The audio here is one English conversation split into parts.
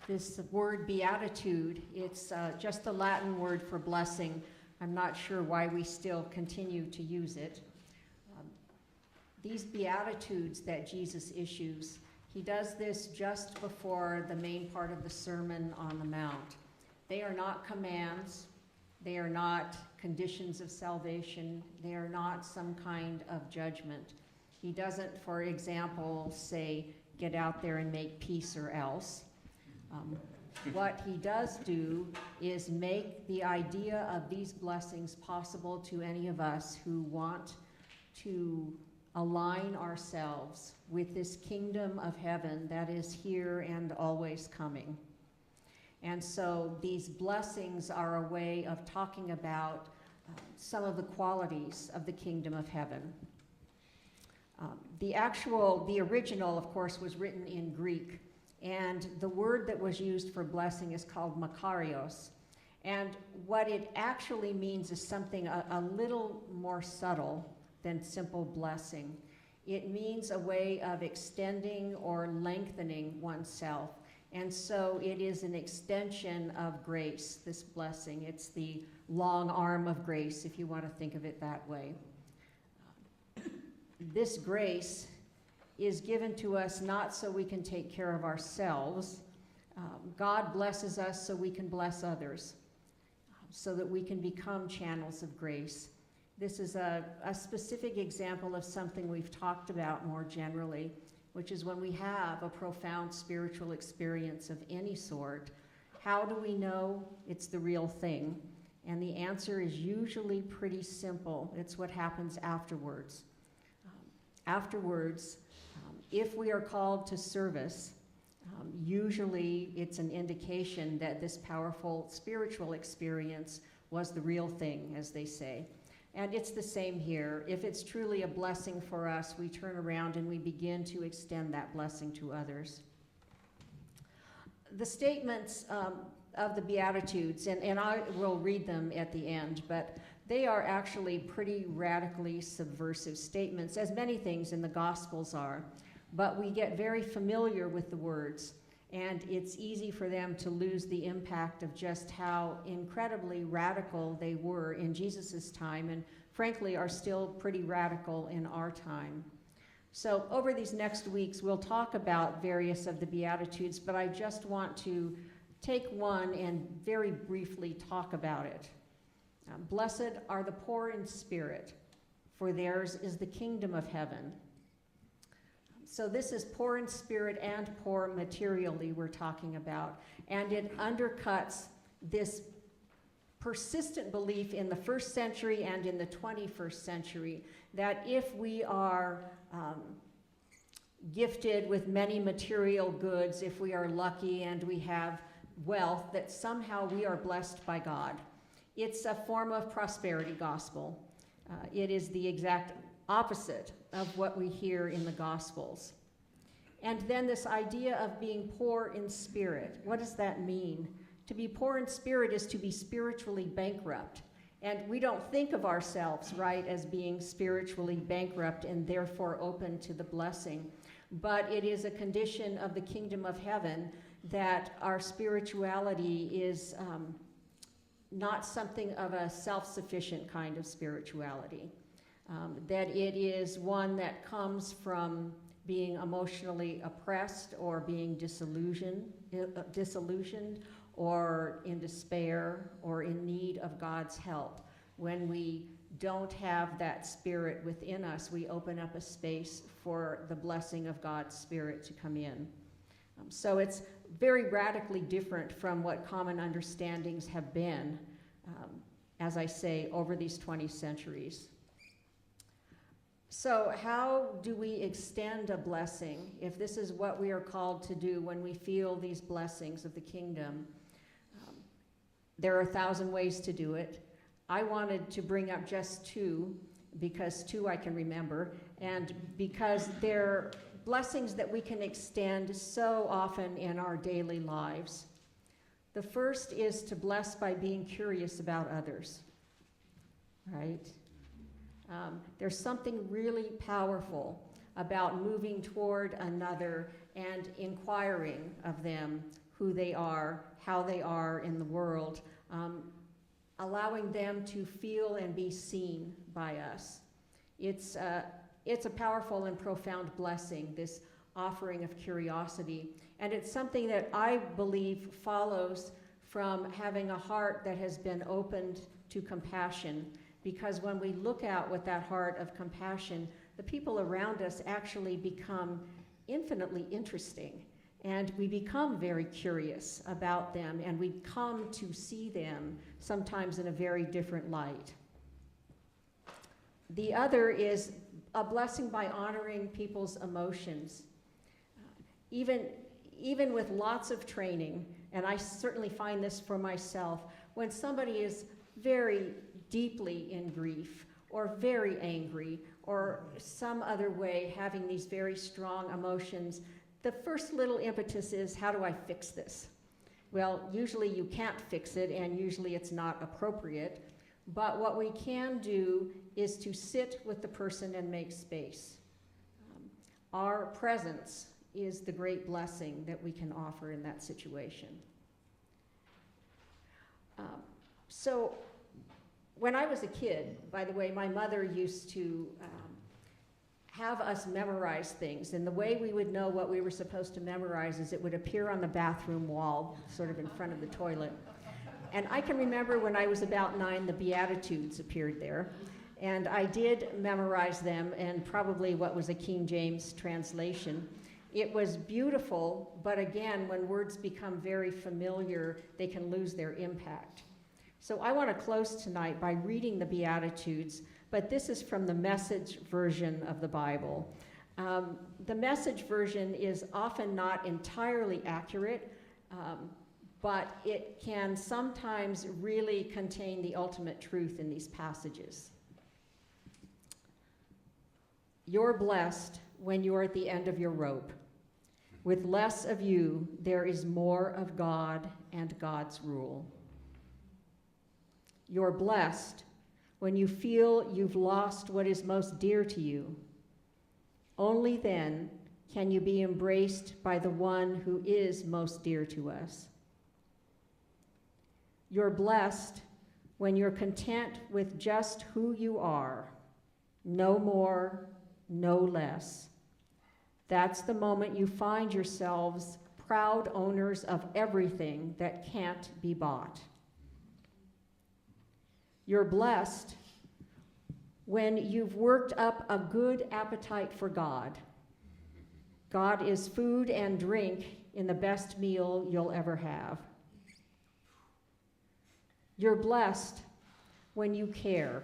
This word beatitude, it's just a Latin word for blessing. I'm not sure why we still continue to use it. These beatitudes that Jesus issues, he does this just before the main part of the Sermon on the Mount. They are not commands. They are not conditions of salvation. They are not some kind of judgment. He doesn't, for example, say, get out there and make peace or else. What he does do is make the idea of these blessings possible to any of us who want to align ourselves with this kingdom of heaven that is here and always coming. And so these blessings are a way of talking about some of the qualities of the kingdom of heaven. The original, of course, was written in Greek, and the word that was used for blessing is called makarios. And what it actually means is something a little more subtle than simple blessing. It means a way of extending or lengthening oneself. And so it is an extension of grace, this blessing. It's the long arm of grace, if you want to think of it that way. This grace is given to us not so we can take care of ourselves. God blesses us so we can bless others, so that we can become channels of grace. This is a specific example of something we've talked about more generally, which is when we have a profound spiritual experience of any sort, how do we know it's the real thing? And the answer is usually pretty simple. It's what happens afterwards. If we are called to service, usually it's an indication that this powerful spiritual experience was the real thing, as they say. And it's the same here. If it's truly a blessing for us, we turn around and we begin to extend that blessing to others. The statements of the Beatitudes, and I will read them at the end, but they are actually pretty radically subversive statements, as many things in the Gospels are. But we get very familiar with the words, and it's easy for them to lose the impact of just how incredibly radical they were in Jesus' time, and frankly are still pretty radical in our time. So over these next weeks, we'll talk about various of the Beatitudes, but I just want to take one and very briefly talk about it. Blessed are the poor in spirit, for theirs is the kingdom of heaven. So this is poor in spirit and poor materially we're talking about. And it undercuts this persistent belief in the first century and in the 21st century that if we are gifted with many material goods, if we are lucky and we have wealth, that somehow we are blessed by God. It's a form of prosperity gospel. It is the exact opposite of what we hear in the Gospels. And then this idea of being poor in spirit. What does that mean? To be poor in spirit is to be spiritually bankrupt. And we don't think of ourselves, right, as being spiritually bankrupt and therefore open to the blessing. But it is a condition of the kingdom of heaven that our spirituality is not something of a self-sufficient kind of spirituality. That it is one that comes from being emotionally oppressed or being disillusioned or in despair or in need of God's help. When we don't have that spirit within us, we open up a space for the blessing of God's Spirit to come in. So it's very radically different from what common understandings have been, as I say, over these 20 centuries. So how do we extend a blessing if this is what we are called to do when we feel these blessings of the kingdom? There are 1,000 ways to do it. I wanted to bring up just two, because two I can remember, and because they're blessings that we can extend so often in our daily lives. The first is to bless by being curious about others, right? There's something really powerful about moving toward another and inquiring of them. who they are, how they are in the world, allowing them to feel and be seen by us. It's a powerful and profound blessing, this offering of curiosity. And it's something that I believe follows from having a heart that has been opened to compassion. Because when we look out with that heart of compassion, the people around us actually become infinitely interesting. And we become very curious about them, and we come to see them sometimes in a very different light. The other is a blessing by honoring people's emotions. Even with lots of training, and I certainly find this for myself, when somebody is very deeply in grief, or very angry, or some other way having these very strong emotions, the first little impetus is, how do I fix this? Well, usually you can't fix it, and usually it's not appropriate. But what we can do is to sit with the person and make space. Our presence is the great blessing that we can offer in that situation. So when I was a kid, by the way, my mother used to have us memorize things. And the way we would know what we were supposed to memorize is it would appear on the bathroom wall, sort of in front of the toilet. And I can remember when I was about 9, the Beatitudes appeared there. And I did memorize them, and probably what was a King James translation. It was beautiful, but again, when words become very familiar, they can lose their impact. So I want to close tonight by reading the Beatitudes, but this is from the Message version of the Bible. The Message version is often not entirely accurate, but it can sometimes really contain the ultimate truth in these passages. You're blessed when you're at the end of your rope. With less of you, there is more of God and God's rule. You're blessed when you feel you've lost what is most dear to you. Only then can you be embraced by the one who is most dear to us. You're blessed when you're content with just who you are, no more, no less. That's the moment you find yourselves proud owners of everything that can't be bought. You're blessed when you've worked up a good appetite for God. God is food and drink in the best meal you'll ever have. You're blessed when you care.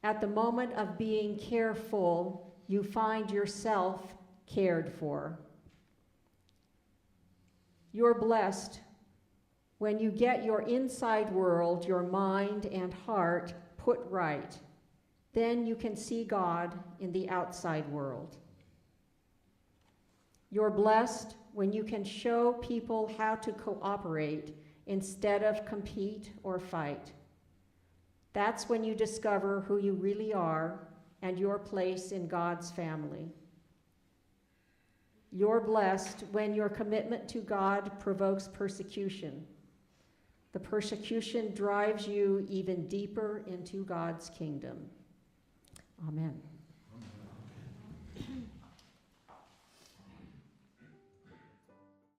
At the moment of being careful, you find yourself cared for. You're blessed when you get your inside world, your mind and heart, put right. Then you can see God in the outside world. You're blessed when you can show people how to cooperate instead of compete or fight. That's when you discover who you really are and your place in God's family. You're blessed when your commitment to God provokes persecution. The persecution drives you even deeper into God's kingdom. Amen.